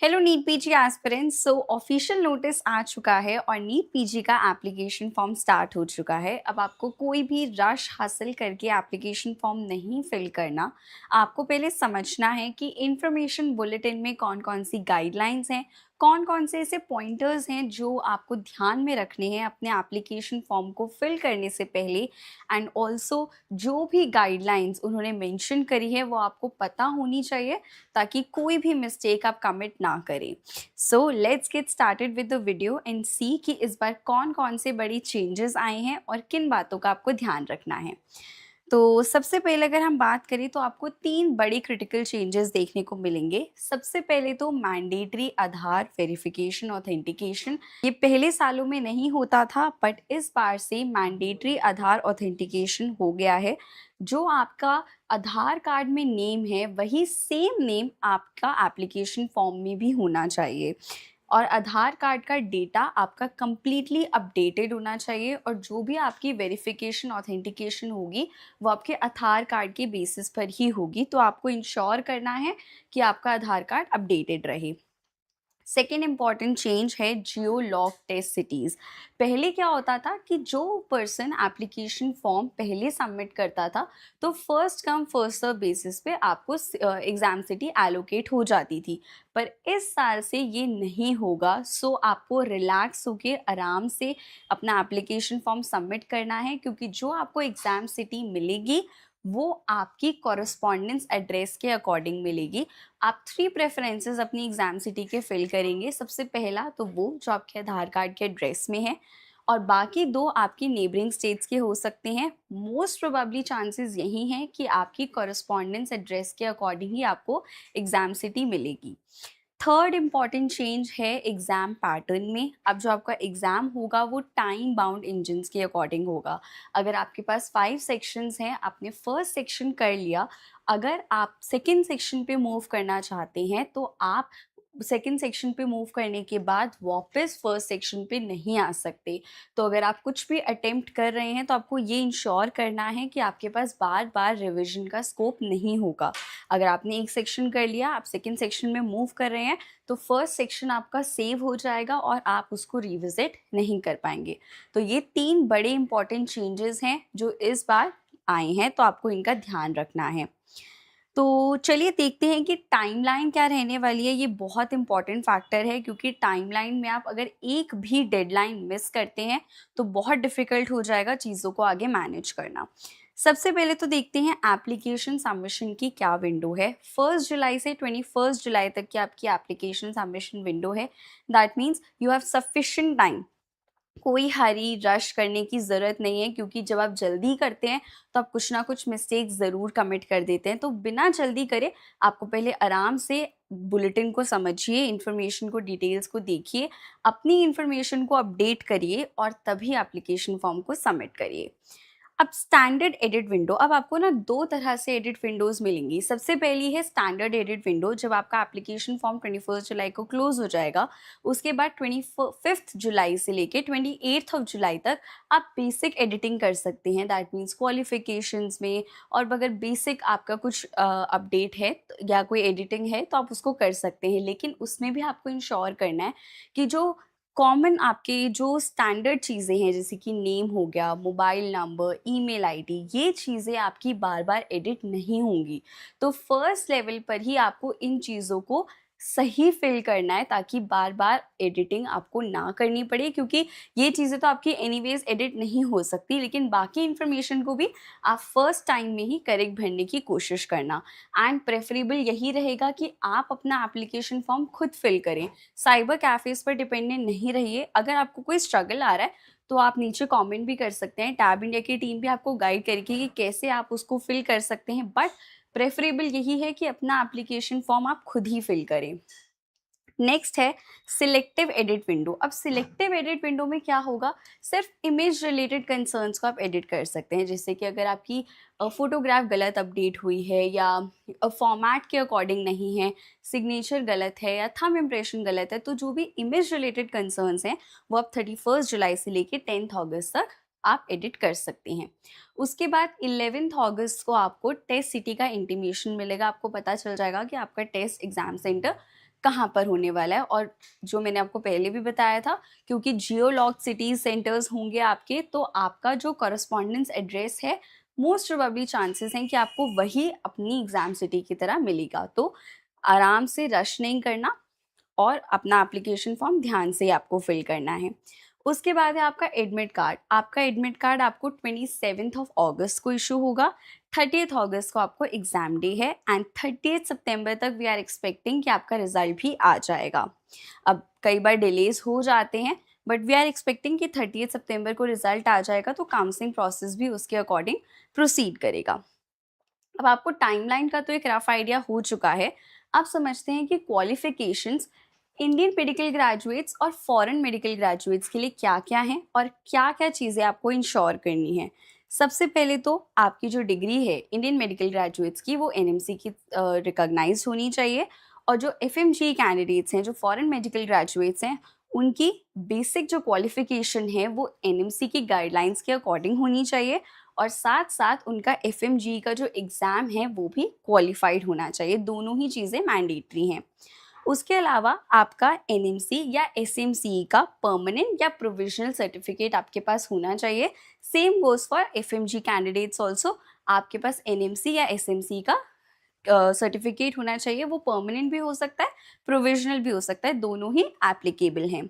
Hello NEET PG aspirants. Official notice आ चुका है और नीट पीजी का एप्लीकेशन फॉर्म स्टार्ट हो चुका है। अब आपको कोई भी रश हासिल करके एप्लीकेशन फॉर्म नहीं फिल करना। आपको पहले समझना है कि इंफॉर्मेशन बुलेटिन में कौन कौन सी गाइडलाइंस हैं, कौन कौन से ऐसे पॉइंटर्स हैं जो आपको ध्यान में रखने हैं अपने एप्लीकेशन फॉर्म को फिल करने से पहले। एंड ऑल्सो जो भी गाइडलाइंस उन्होंने मेंशन करी है वो आपको पता होनी चाहिए ताकि कोई भी मिस्टेक आप कमिट ना करें। So let's get started with the video and see कि इस बार कौन कौन से बड़ी चेंजेस आए हैं और किन बातों का आपको ध्यान रखना है। तो सबसे पहले अगर हम बात करें तो आपको तीन बड़ी क्रिटिकल चेंजेस देखने को मिलेंगे। सबसे पहले तो मैंडेटरी आधार वेरिफिकेशन ऑथेंटिकेशन, ये पहले सालों में नहीं होता था बट इस बार से मैंडेटरी आधार ऑथेंटिकेशन हो गया है। जो आपका आधार कार्ड में नेम है वही सेम नेम आपका एप्लीकेशन फॉर्म में भी होना चाहिए और आधार कार्ड का डेटा आपका कंप्लीटली अपडेटेड होना चाहिए और जो भी आपकी वेरिफिकेशन ऑथेंटिकेशन होगी वो आपके आधार कार्ड के बेसिस पर ही होगी। तो आपको इंश्योर करना है कि आपका आधार कार्ड अपडेटेड रहे। सेकेंड इम्पॉर्टेंट चेंज है जियो लॉक टेस्ट सिटीज़। पहले क्या होता था कि जो पर्सन एप्लीकेशन फॉर्म पहले सबमिट करता था तो first come first serve basis पे आपको एग्ज़ाम सिटी एलोकेट हो जाती थी, पर इस साल से ये नहीं होगा। सो आपको रिलैक्स होके आराम से अपना एप्लीकेशन फॉर्म सबमिट करना है क्योंकि जो आपको एग्ज़ाम सिटी मिलेगी वो आपकी कॉरस्पॉन्डेंस एड्रेस के अकॉर्डिंग मिलेगी। आप थ्री प्रेफरेंसेस अपनी एग्जाम सिटी के फिल करेंगे। सबसे पहला तो वो जो आपके आधार कार्ड के एड्रेस में है और बाकी दो आपकी नेबरिंग स्टेट्स के हो सकते हैं। मोस्ट प्रोबेबली चांसेस यही हैं कि आपकी कॉरस्पॉन्डेंस एड्रेस के अकॉर्डिंग ही आपको एग्जाम सिटी मिलेगी। थर्ड इम्पॉर्टेंट चेंज है एग्ज़ाम पैटर्न में। अब जो आपका एग्ज़ाम होगा वो टाइम बाउंड इंजन्स के अकॉर्डिंग होगा। अगर आपके पास 5 सेक्शंस हैं, आपने फर्स्ट सेक्शन कर लिया, अगर आप सेकंड सेक्शन पे मूव करना चाहते हैं तो आप सेकंड सेक्शन पे मूव करने के बाद वापस फर्स्ट सेक्शन पे नहीं आ सकते। तो अगर आप कुछ भी अटेम्प्ट कर रहे हैं तो आपको ये इंश्योर करना है कि आपके पास बार बार रिविजन का स्कोप नहीं होगा। अगर आपने एक सेक्शन कर लिया, आप सेकंड सेक्शन में मूव कर रहे हैं तो फर्स्ट सेक्शन आपका सेव हो जाएगा और आप उसको रिविजिट नहीं कर पाएंगे। तो ये तीन बड़े इंपॉर्टेंट चेंजेस हैं जो इस बार आए हैं, तो आपको इनका ध्यान रखना है। तो चलिए देखते हैं कि टाइमलाइन क्या रहने वाली है। ये बहुत इंपॉर्टेंट फैक्टर है क्योंकि टाइमलाइन में आप अगर एक भी डेडलाइन मिस करते हैं तो बहुत डिफ़िकल्ट हो जाएगा चीज़ों को आगे मैनेज करना। सबसे पहले तो देखते हैं एप्लीकेशन सबमिशन की क्या विंडो है। 1 जुलाई से 21 जुलाई तक की आपकी एप्लीकेशन सबमिशन विंडो है। That means you have sufficient time. कोई हरी रश करने की ज़रूरत नहीं है क्योंकि जब आप जल्दी करते हैं तो आप कुछ ना कुछ मिस्टेक ज़रूर कमिट कर देते हैं। तो बिना जल्दी करे आपको पहले आराम से बुलेटिन को समझिए, इन्फॉर्मेशन को, डिटेल्स को देखिए, अपनी इन्फॉर्मेशन को अपडेट करिए और तभी एप्लीकेशन फॉर्म को सबमिट करिए। अब स्टैंडर्ड एडिट विंडो, अब आपको ना दो तरह से एडिट विंडोज़ मिलेंगी। सबसे पहली है स्टैंडर्ड एडिट विंडो। जब आपका एप्लीकेशन फॉर्म 21 जुलाई को क्लोज हो जाएगा उसके बाद 25 जुलाई से लेके 28 जुलाई तक आप बेसिक एडिटिंग कर सकते हैं। दैट मीन्स क्वालिफिकेशंस में, और अगर बेसिक आपका कुछ अपडेट है या कोई एडिटिंग है तो आप उसको कर सकते हैं। लेकिन उसमें भी आपको इंश्योर करना है कि जो कॉमन आपके जो स्टैंडर्ड चीज़ें हैं जैसे कि नेम हो गया, मोबाइल नंबर, ईमेल आईडी, ये चीज़ें आपकी बार बार एडिट नहीं होंगी। तो फर्स्ट लेवल पर ही आपको इन चीज़ों को सही फिल करना है ताकि बार बार एडिटिंग आपको ना करनी पड़े, क्योंकि ये चीज़ें तो आपकी एनीवेज एडिट नहीं हो सकती, लेकिन बाकी इन्फॉर्मेशन को भी आप फर्स्ट टाइम में ही करेक्ट भरने की कोशिश करना। एंड प्रेफरेबल यही रहेगा कि आप अपना एप्लीकेशन फॉर्म खुद फिल करें, साइबर कैफ़ेज़ पर डिपेंडेंट नहीं रहिए। अगर आपको कोई स्ट्रगल आ रहा है तो आप नीचे कमेंट भी कर सकते हैं। टैब इंडिया की टीम भी आपको गाइड करेगी कि कैसे आप उसको फिल कर सकते हैं, बट प्रेफरेबल यही है कि अपना एप्लीकेशन फॉर्म आप खुद ही फिल करें। नेक्स्ट है सिलेक्टिव एडिट विंडो। अब सिलेक्टिव एडिट विंडो में क्या होगा, सिर्फ इमेज रिलेटेड कंसर्न्स को आप एडिट कर सकते हैं। जैसे कि अगर आपकी फोटोग्राफ गलत अपडेट हुई है या फॉर्मेट के अकॉर्डिंग नहीं है, सिग्नेचर गलत है या थंब इम्प्रेशन गलत है, तो जो भी इमेज रिलेटेड कंसर्न्स हैं वो आप 31 जुलाई से लेके 10 अगस्त तक आप एडिट कर सकते हैं। उसके बाद 11 अगस्त को आपको टेस्ट सिटी का इंटीमेशन मिलेगा। आपको पता चल जाएगा कि आपका टेस्ट एग्जाम सेंटर कहाँ पर होने वाला है। और जो मैंने आपको पहले भी बताया था, क्योंकि जियो लॉक्ड सिटीज सेंटर्स होंगे आपके, तो आपका जो करस्पॉन्डेंस एड्रेस है मोस्ट प्रोबेबली चांसेस हैं कि आपको वही अपनी एग्जाम सिटी की तरह मिलेगा। तो आराम से रश नहीं करना और अपना एप्लीकेशन फॉर्म ध्यान से आपको फिल करना है। उसके बाद है आपका एडमिट कार्ड। आपका एडमिट कार्ड आपको 27 को इशू होगा। 30 को आपको एग्जाम डे है एंड 30 तक वी आर एक्सपेक्टिंग कि आपका रिजल्ट भी आ जाएगा। अब कई बार डिलेज हो जाते हैं, बट वी आर एक्सपेक्टिंग कि 30 को रिजल्ट आ जाएगा, तो काउंसलिंग प्रोसेस भी उसके अकॉर्डिंग प्रोसीड करेगा। अब आपको टाइमलाइन का तो एक रफ आइडिया हो चुका है। आप समझते हैं कि क्वालिफिकेशंस इंडियन मेडिकल ग्रेजुएट्स और फॉरेन मेडिकल ग्रेजुएट्स के लिए क्या क्या हैं और क्या क्या चीज़ें आपको इंश्योर करनी है। सबसे पहले तो आपकी जो डिग्री है इंडियन मेडिकल ग्रेजुएट्स की, वो एनएमसी की रिकॉग्नाइज होनी चाहिए। और जो एफएमजी कैंडिडेट्स हैं, जो फॉरेन मेडिकल ग्रेजुएट्स हैं, उनकी बेसिक जो क्वालिफिकेशन है वो एनएमसी की गाइडलाइंस के अकॉर्डिंग होनी चाहिए। और साथ साथ उनका एफएमजी का जो एग्ज़ाम है वो भी क्वालिफाइड होना चाहिए। दोनों ही चीज़ें मैंडेटरी हैं। उसके अलावा आपका एनएमसी या एसएमसी का परमानेंट या प्रोविजनल सर्टिफिकेट आपके पास होना चाहिए। Same goes for FMG candidates also. आपके पास एनएमसी या एसएमसी का सर्टिफिकेट होना चाहिए। वो परमानेंट भी हो सकता है, प्रोविजनल भी हो सकता है, दोनों ही एप्लीकेबल हैं।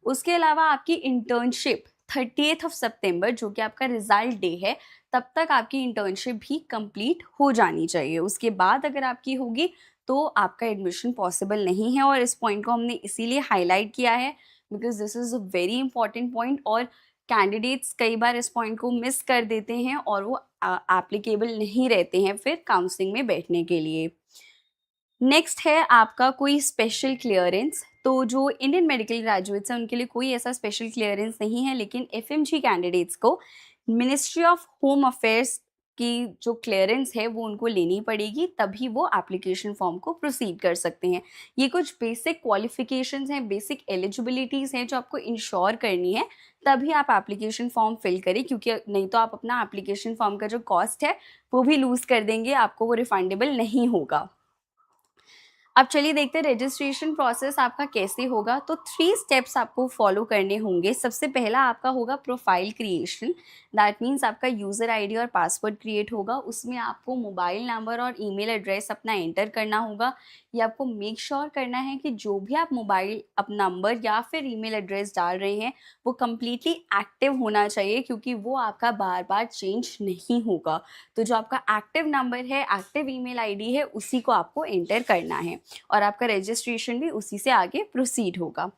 उसके अलावा आपकी इंटर्नशिप 30 सितंबर, जो कि आपका रिजल्ट डे है, तब तक आपकी इंटर्नशिप भी कंप्लीट हो जानी चाहिए। उसके बाद अगर आपकी होगी तो आपका एडमिशन पॉसिबल नहीं है। और इस पॉइंट को हमने इसीलिए हाईलाइट किया है because this is a very important point. और कैंडिडेट्स कई बार इस पॉइंट को मिस कर देते हैं और वो एप्लीकेबल नहीं रहते हैं फिर काउंसलिंग में बैठने के लिए। नेक्स्ट है आपका कोई स्पेशल क्लियरेंस। तो जो इंडियन मेडिकल ग्रेजुएट्स हैं उनके लिए कोई ऐसा स्पेशल क्लियरेंस नहीं है, लेकिन एफएमजी कैंडिडेट्स को मिनिस्ट्री ऑफ होम अफेयर्स की जो क्लियरेंस है वो उनको लेनी पड़ेगी, तभी वो एप्लीकेशन फॉर्म को प्रोसीड कर सकते हैं। ये कुछ बेसिक क्वालिफिकेशंस हैं, बेसिक एलिजिबिलिटीज़ हैं जो आपको इंश्योर करनी है, तभी आप एप्लीकेशन फॉर्म फिल करें, क्योंकि नहीं तो आप अपना एप्लीकेशन फॉर्म का जो कॉस्ट है वो भी लूज़ कर देंगे, आपको वो रिफंडेबल नहीं होगा। अब चलिए देखते हैं रजिस्ट्रेशन प्रोसेस आपका कैसे होगा। तो 3 स्टेप्स आपको फॉलो करने होंगे। सबसे पहला आपका होगा प्रोफाइल क्रिएशन। दैट मीन्स आपका यूज़र आईडी और पासवर्ड क्रिएट होगा। उसमें आपको मोबाइल नंबर और ईमेल एड्रेस अपना एंटर करना होगा। ये आपको मेक श्योर करना है कि जो भी आप मोबाइल नंबर या फिर ईमेल एड्रेस डाल रहे हैं वो कम्प्लीटली एक्टिव होना चाहिए, क्योंकि वो आपका बार बार चेंज नहीं होगा। तो जो आपका एक्टिव नंबर है, एक्टिव ईमेल आईडी है, उसी को आपको एंटर करना है और आपका रजिस्ट्रेशन भी उसी से आगे प्रोसीड होगा।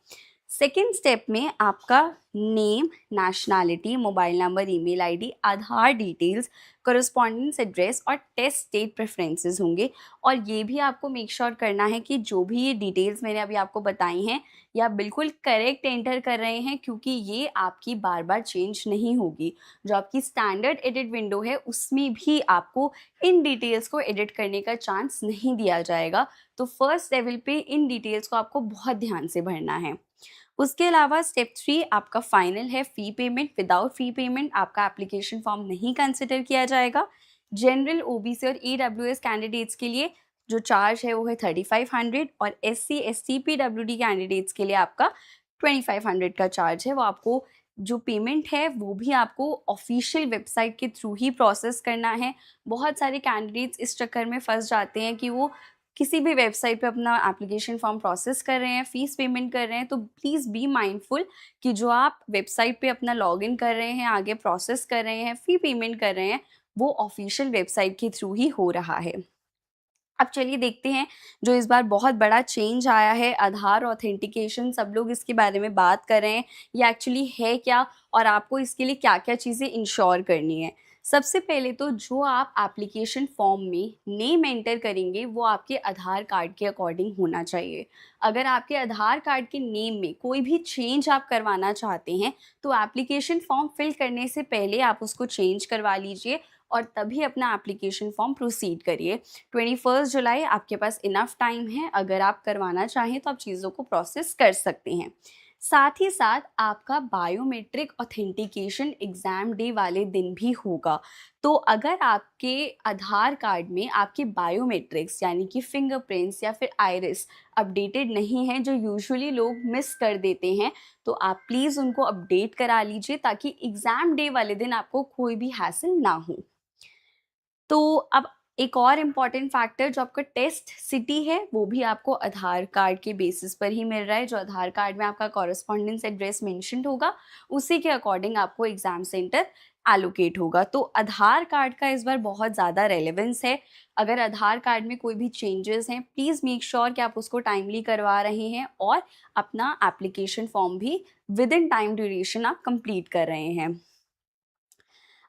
सेकेंड स्टेप में आपका name, nationality, mobile number, email ID, Aadhaar details, correspondence address और टेस्ट डेट प्रेफरेंसेस होंगे। और ये भी आपको मेक श्योर करना है कि जो भी ये डिटेल्स मैंने अभी आपको बताई हैं ये आप बिल्कुल करेक्ट एंटर कर रहे हैं, क्योंकि ये आपकी बार बार चेंज नहीं होगी। जो आपकी स्टैंडर्ड एडिट विंडो है उसमें भी आपको इन डिटेल्स को एडिट करने का चांस नहीं दिया जाएगा। तो फर्स्ट लेवल पे इन डिटेल्स को आपको बहुत ध्यान से भरना है। उसके अलावा स्टेप 3 आपका फाइनल है फ़ी पेमेंट। विदाउट फ़ी पेमेंट आपका एप्लीकेशन फॉर्म नहीं कंसिडर किया जाएगा। जनरल, ओबीसी और ईडब्ल्यूएस कैंडिडेट्स के लिए जो चार्ज है वो है 3500 और एससी, एसटी, पीडब्ल्यूडी कैंडिडेट्स के लिए आपका 2500 का चार्ज है। वो आपको जो पेमेंट है वो भी आपको ऑफिशियल वेबसाइट के थ्रू ही प्रोसेस करना है। बहुत सारे कैंडिडेट्स इस चक्कर में फंस जाते हैं कि वो किसी भी वेबसाइट पे अपना एप्लीकेशन फॉर्म प्रोसेस कर रहे हैं, फ़ीस पेमेंट कर रहे हैं। तो प्लीज़ बी माइंडफुल कि जो आप वेबसाइट पे अपना लॉगिन कर रहे हैं, आगे प्रोसेस कर रहे हैं, फ़ी पेमेंट कर रहे हैं, वो ऑफिशियल वेबसाइट के थ्रू ही हो रहा है। अब चलिए देखते हैं जो इस बार बहुत बड़ा चेंज आया है, आधार ऑथेंटिकेशन। सब लोग इसके बारे में बात कर रहे हैं, ये एक्चुअली है क्या और आपको इसके लिए क्या-क्या चीज़ें इंश्योर करनी है। सबसे पहले तो जो आप एप्लीकेशन फॉर्म में नेम एंटर करेंगे वो आपके आधार कार्ड के अकॉर्डिंग होना चाहिए। अगर आपके आधार कार्ड के नेम में कोई भी चेंज आप करवाना चाहते हैं तो एप्लीकेशन फॉर्म फिल करने से पहले आप उसको चेंज करवा लीजिए और तभी अपना एप्लीकेशन फॉर्म प्रोसीड करिए। 21 जुलाई आपके पास इनफ टाइम है, अगर आप करवाना चाहें तो आप चीज़ों को प्रोसेस कर सकते हैं। साथ ही साथ आपका बायोमेट्रिक ऑथेंटिकेशन एग्ज़ाम डे वाले दिन भी होगा। तो अगर आपके आधार कार्ड में आपके बायोमेट्रिक्स यानी कि फिंगरप्रिंट्स या फिर आइरिस अपडेटेड नहीं है, जो यूजुअली लोग मिस कर देते हैं, तो आप प्लीज़ उनको अपडेट करा लीजिए ताकि एग्ज़ाम डे वाले दिन आपको कोई भी हैसल ना हो। तो अब एक और इम्पॉर्टेंट फैक्टर, जो आपका टेस्ट सिटी है वो भी आपको आधार कार्ड के बेसिस पर ही मिल रहा है। जो आधार कार्ड में आपका कॉरेस्पॉन्डेंस एड्रेस मेंशन्ड होगा, उसी के अकॉर्डिंग आपको एग्ज़ाम सेंटर एलोकेट होगा। तो आधार कार्ड का इस बार बहुत ज़्यादा रेलेवेंस है। अगर आधार कार्ड में कोई भी चेंजेस हैं, प्लीज़ मेक श्योर कि आप उसको टाइमली करवा रहे हैं और अपना एप्लीकेशन फॉर्म भी विद इन टाइम ड्यूरेशन आप कंप्लीट कर रहे हैं।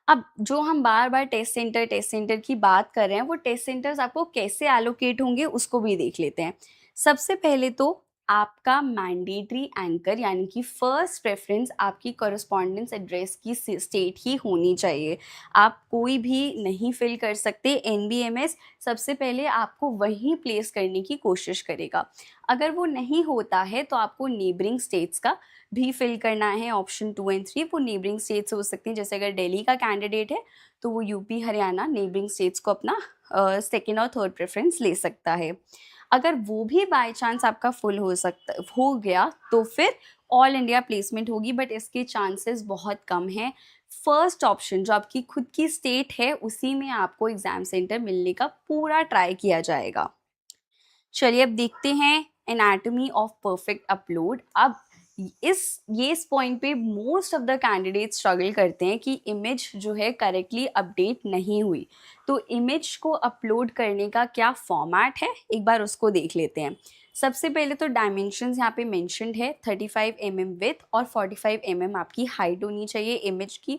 अब जो हम बार-बार टेस्ट सेंटर की बात कर रहे हैं, वो टेस्ट सेंटर्स आपको कैसे एलोकेट होंगे उसको भी देख लेते हैं। सबसे पहले तो आपका मैंडेटरी एंकर यानी कि फर्स्ट प्रेफ़रेंस आपकी कॉरेस्पॉन्डेंस एड्रेस की स्टेट ही होनी चाहिए। आप कोई भी नहीं फ़िल कर सकते। एनबीएमएस सबसे पहले आपको वहीं प्लेस करने की कोशिश करेगा। अगर वो नहीं होता है तो आपको नेबरिंग स्टेट्स का भी फिल करना है। ऑप्शन 2 एंड 3 वो नेबरिंग स्टेट्स हो सकती हैं। जैसे अगर दिल्ली का कैंडिडेट है तो वो यूपी, हरियाणा नेबरिंग स्टेट्स को अपना सेकंड और थर्ड प्रेफ़रेंस ले सकता है। अगर वो भी बाय चांस आपका फुल हो गया तो फिर ऑल इंडिया प्लेसमेंट होगी, बट इसके चांसेस बहुत कम हैं। फर्स्ट ऑप्शन जो आपकी खुद की स्टेट है, उसी में आपको एग्ज़ाम सेंटर मिलने का पूरा ट्राई किया जाएगा। चलिए अब देखते हैं एनाटॉमी ऑफ परफेक्ट अपलोड। अब इस पॉइंट पे most of the candidate struggle करते हैं कि इमेज जो है करेक्टली अपडेट नहीं हुई। तो इमेज को अपलोड करने का क्या फॉर्मेट है, एक बार उसको देख लेते हैं। सबसे पहले तो डायमेंशंस यहाँ पे मेंशन्ड है। 35 mm विथ और 45 mm आपकी हाइट होनी चाहिए इमेज की।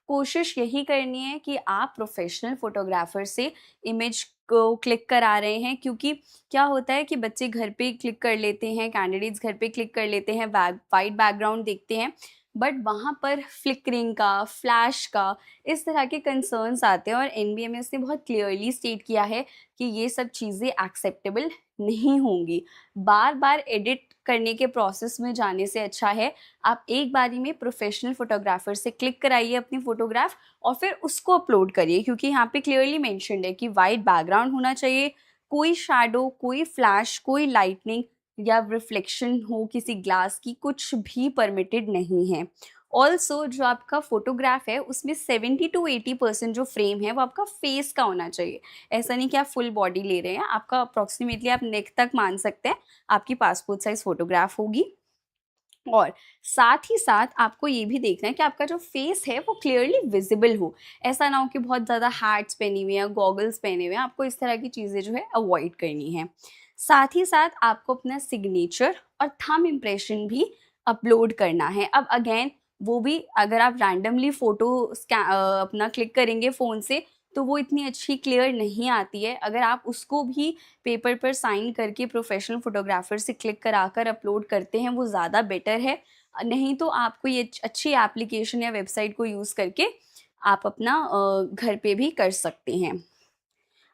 कोशिश यही करनी है कि आप प्रोफेशनल फोटोग्राफर से इमेज को क्लिक करा रहे हैं, क्योंकि क्या होता है कि बच्चे घर पे क्लिक कर लेते हैं, कैंडिडेट्स घर पे क्लिक कर लेते हैं, वाइट बैकग्राउंड देखते हैं, बट वहाँ पर फ्लिकरिंग का, फ्लैश का, इस तरह के कंसर्न्स आते हैं। और एनबीएमएस ने बहुत क्लियरली स्टेट किया है कि ये सब चीज़ें एक्सेप्टेबल नहीं होंगी। बार बार एडिट करने के प्रोसेस में जाने से अच्छा है आप एक बारी में प्रोफेशनल फोटोग्राफर से क्लिक कराइए अपनी फोटोग्राफ और फिर उसको अपलोड करिए, क्योंकि यहाँ पे क्लियरली मेंशन्ड है कि वाइट बैकग्राउंड होना चाहिए, कोई शैडो, कोई फ्लैश, कोई लाइटनिंग या रिफ्लेक्शन हो किसी ग्लास की, कुछ भी परमिटेड नहीं है। ऑल्सो जो आपका फोटोग्राफ है उसमें 70 to 80% जो फ्रेम है वो आपका फेस का होना चाहिए। ऐसा नहीं कि आप फुल बॉडी ले रहे हैं, आपका अप्रॉक्सीमेटली आप नेक तक मान सकते हैं आपकी पासपोर्ट साइज फोटोग्राफ होगी। और साथ ही साथ आपको ये भी देखना है कि आपका जो फेस है वो क्लियरली विजिबल हो। ऐसा ना हो कि बहुत ज़्यादा हैट्स पहनी हुई हैं, गॉगल्स पहने हुए हैं, आपको इस तरह की चीज़ें जो है अवॉइड करनी है। साथ ही साथ आपको अपना सिग्नेचर और थंब इम्प्रेशन भी अपलोड करना है। अब अगेन वो भी अगर आप रैंडमली फ़ोटो अपना क्लिक करेंगे फ़ोन से तो वो इतनी अच्छी क्लियर नहीं आती है। अगर आप उसको भी पेपर पर साइन करके प्रोफेशनल फोटोग्राफर से क्लिक कराकर अपलोड करते हैं वो ज़्यादा बेटर है। नहीं तो आपको ये अच्छी एप्लीकेशन या वेबसाइट को यूज़ करके आप अपना घर पे भी कर सकते हैं।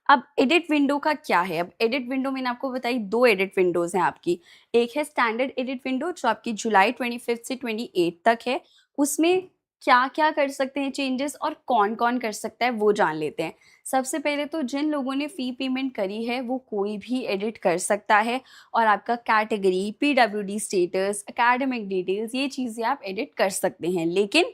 अब एडिट विंडो का क्या है? अब एडिट विंडो मैंने आपको बताई 2 एडिट विंडोज़ हैं आपकी। एक है स्टैंडर्ड एडिट विंडो जो आपकी जुलाई 25 से 28 तक है। उसमें क्या-क्या कर सकते हैं चेंजेस और कौन-कौन कर सकता है वो जान लेते हैं। सबसे पहले तो जिन लोगों ने फ़ी पेमेंट करी है वो कोई भी एडिट कर सकता है और आपका category, PWD status, academic details ये चीज़ें आप एडिट कर सकते हैं। लेकिन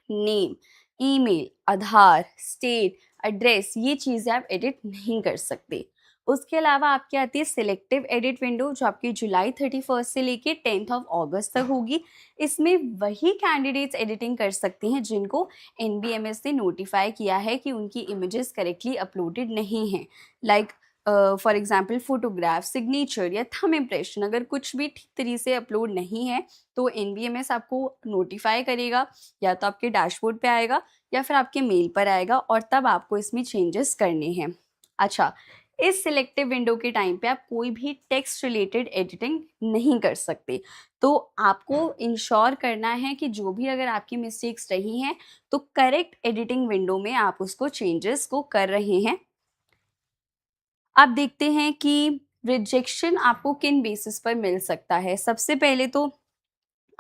नेम, ईमेल, आधार, स्टेट, एड्रेस ये चीज़ें आप एडिट नहीं कर सकते। उसके अलावा आपकी आती है सिलेक्टिव एडिट विंडो जो आपकी जुलाई 31 से लेके 10th ऑफ अगस्त तक होगी। इसमें वही कैंडिडेट्स एडिटिंग कर सकते हैं जिनको एनबीएमएस ने नोटिफाई किया है कि उनकी इमेजेस करेक्टली अपलोडेड नहीं हैं। Like for example photograph, signature या थंब इम्प्रेशन अगर कुछ भी ठीक तरीके से अपलोड नहीं है तो एनबीएमएस आपको नोटिफाई करेगा, या तो आपके डैशबोर्ड पे आएगा या फिर आपके मेल पर आएगा और तब आपको इसमें चेंजेस करने हैं। अच्छा, इस सिलेक्टिव विंडो के टाइम पे आप कोई भी टेक्स्ट रिलेटेड एडिटिंग नहीं कर सकते। तो आपको इंश्योर करना है कि जो भी अगर आपकी मिस्टेक्स रही हैं तो करेक्ट एडिटिंग विंडो में आप उसको चेंजेस को कर रहे हैं। अब देखते हैं कि रिजेक्शन आपको किन बेसिस पर मिल सकता है। सबसे पहले तो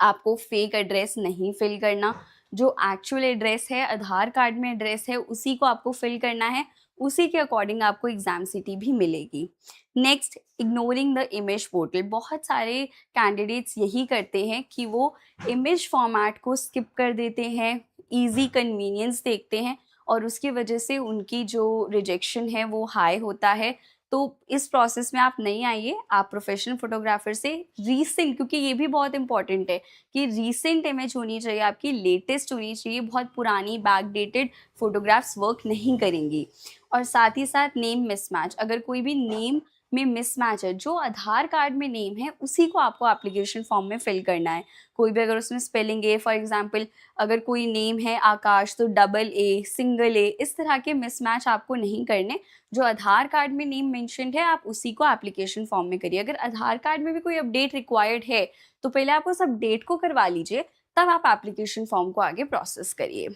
आपको फेक एड्रेस नहीं फिल करना, जो एक्चुअल एड्रेस है, आधार कार्ड में एड्रेस है, उसी को आपको फिल करना है, उसी के अकॉर्डिंग आपको एग्ज़ाम सिटी भी मिलेगी। Next, ignoring the image portal. बहुत सारे कैंडिडेट्स यही करते हैं कि वो इमेज फॉर्मेट को स्किप कर देते हैं, ईज़ी कन्वीनियंस देखते हैं और उसकी वजह से उनकी जो रिजेक्शन है वो हाई होता है। तो इस प्रोसेस में आप नहीं आइए, आप प्रोफेशनल फोटोग्राफर से रीसेंट, क्योंकि ये भी बहुत इंपॉर्टेंट है कि रीसेंट इमेज होनी चाहिए, आपकी लेटेस्ट होनी चाहिए, बहुत पुरानी बैकडेटेड फोटोग्राफ्स वर्क नहीं करेंगी। और साथ ही साथ नेम मिसमैच, अगर कोई भी नेम में मिसमैच है, जो आधार कार्ड में नेम है उसी को आपको एप्लीकेशन फॉर्म में फिल करना है। कोई भी अगर उसमें स्पेलिंग ए, फॉर एग्जांपल अगर कोई नेम है आकाश तो डबल ए, सिंगल ए, इस तरह के मिसमैच आपको नहीं करने। जो आधार कार्ड में नेम मेंशन्ड है आप उसी को एप्लीकेशन फॉर्म में करिए। अगर आधार कार्ड में भी कोई अपडेट रिक्वायर्ड है तो पहले आप उस अपडेट को करवा लीजिए, तब आप एप्लीकेशन फॉर्म को आगे प्रोसेस करिए।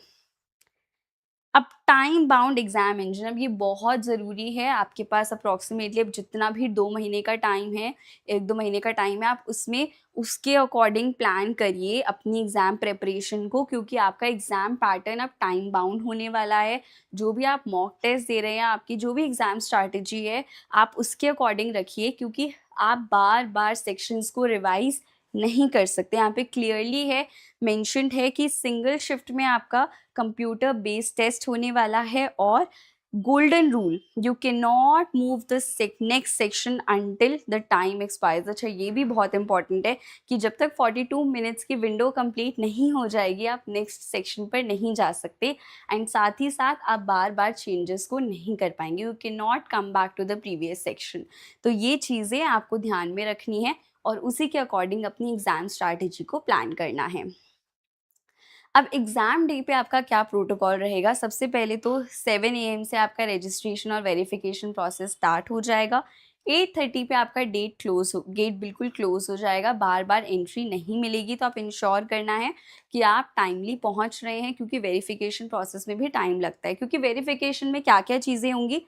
अब टाइम बाउंड एग्जाम इंजन, अब ये बहुत ज़रूरी है। आपके पास अप्रॉक्सीमेटली अब जितना भी 2 महीने का टाइम है, 1-2 महीने का टाइम है, आप उसमें उसके अकॉर्डिंग प्लान करिए अपनी एग्ज़ाम प्रिपरेशन को, क्योंकि आपका एग्ज़ाम पैटर्न अब टाइम बाउंड होने वाला है। जो भी आप मॉक टेस्ट दे रहे हैं, आपकी जो भी एग्ज़ाम स्ट्रैटेजी है, आप उसके अकॉर्डिंग रखिए, क्योंकि आप बार-बार सेक्शंस को रिवाइज़ नहीं कर सकते। यहाँ पे क्लियरली है, मेंशन्ड है कि सिंगल शिफ्ट में आपका कंप्यूटर बेस्ड टेस्ट होने वाला है। और golden rule, you can not move the next section until the time expires. अच्छा, ये भी बहुत इंपॉर्टेंट है कि जब तक 42 मिनट्स की विंडो कंप्लीट नहीं हो जाएगी आप नेक्स्ट सेक्शन पर नहीं जा सकते। एंड साथ ही साथ आप बार बार चेंजेस को नहीं कर पाएंगे, you can not come back to the previous section. तो ये चीज़ें आपको ध्यान में रखनी है और उसी के अकॉर्डिंग अपनी एग्ज़ाम स्ट्रैटेजी को प्लान करना है। अब एग्ज़ाम डे पे आपका क्या प्रोटोकॉल रहेगा? सबसे पहले तो 7 AM से आपका रजिस्ट्रेशन और वेरिफिकेशन प्रोसेस स्टार्ट हो जाएगा। 8:30 पे आपका गेट बिल्कुल क्लोज़ हो जाएगा, बार-बार एंट्री नहीं मिलेगी। तो आप इंश्योर करना है कि आप टाइमली पहुंच रहे हैं, क्योंकि वेरिफिकेशन प्रोसेस में भी टाइम लगता है। क्योंकि वेरिफिकेशन में क्या-क्या चीज़ें होंगी,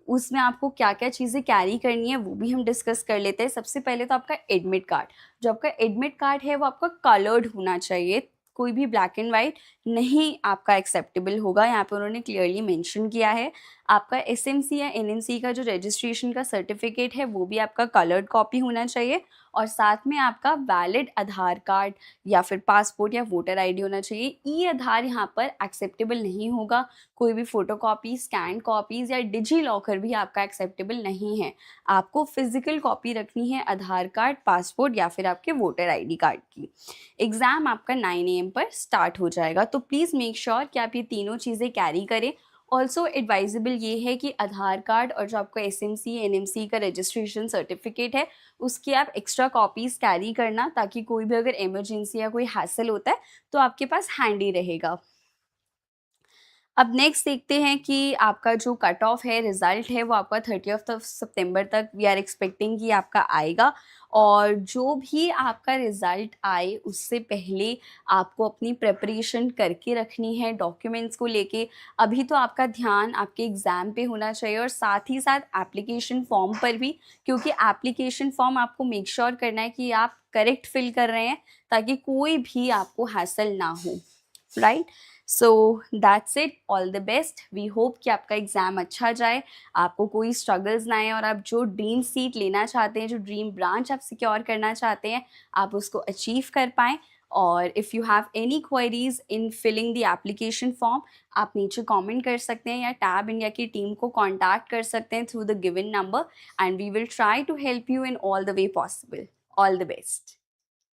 उसमें आपको क्या-क्या चीज़ें कैरी करनी है, वो भी हम डिस्कस कर लेते हैं। सबसे पहले तो आपका एडमिट कार्ड, जो आपका एडमिट कार्ड है वो आपका कलर्ड होना चाहिए, कोई भी ब्लैक एंड वाइट नहीं आपका एक्सेप्टेबल होगा। यहाँ पे उन्होंने क्लियरली मेंशन किया है। आपका एसएमसी या एनएमसी का जो रजिस्ट्रेशन का सर्टिफिकेट है वो भी आपका कलर्ड कॉपी होना चाहिए, और साथ में आपका वैलिड आधार कार्ड या फिर पासपोर्ट या वोटर आईडी होना चाहिए। ई आधार यहाँ पर एक्सेप्टेबल नहीं होगा, कोई भी फोटोकॉपी, स्कैन कॉपीज़ या डिजी लॉकर भी आपका एक्सेप्टेबल नहीं है। आपको फिजिकल कॉपी रखनी है आधार कार्ड, पासपोर्ट या फिर आपके वोटर आईडी कार्ड की। एग्ज़ाम आपका 9 AM पर स्टार्ट हो जाएगा, तो प्लीज़ मेक श्योर कि आप ये तीनों चीज़ें कैरी करें। ऑल्सो एडवाइजेबल ये है कि आधार कार्ड और जो आपका एसएमसी एनएमसी का रजिस्ट्रेशन सर्टिफिकेट है उसकी आप एक्स्ट्रा कॉपीज़ कैरी करना, ताकि कोई भी अगर इमरजेंसी या कोई हैसल होता है तो आपके पास हैंडी रहेगा। अब नेक्स्ट देखते हैं कि आपका जो कट ऑफ है, रिज़ल्ट है, वो आपका 30th ऑफ सितंबर तक वी आर एक्सपेक्टिंग कि आपका आएगा। और जो भी आपका रिज़ल्ट आए उससे पहले आपको अपनी प्रिपरेशन करके रखनी है डॉक्यूमेंट्स को लेके। अभी तो आपका ध्यान आपके एग्ज़ाम पे होना चाहिए और साथ ही साथ एप्लीकेशन फॉर्म पर भी, क्योंकि एप्लीकेशन फॉर्म आपको मेक श्योर करना है कि आप करेक्ट फिल कर रहे हैं, ताकि कोई भी आपको हैसल ना हो, right. So that's it, all the best. We hope कि आपका एग्ज़ाम अच्छा जाए, आपको कोई स्ट्रगल्स ना आए और आप जो ड्रीम सीट लेना चाहते हैं, जो ड्रीम ब्रांच आप सिक्योर करना चाहते हैं, आप उसको अचीव कर पाएँ। और if you have any queries in filling the application form, आप नीचे कमेंट कर सकते हैं या टैब इंडिया की टीम को कॉन्टैक्ट कर सकते हैं through the given number, and we will try to help you in all the way possible. All the best.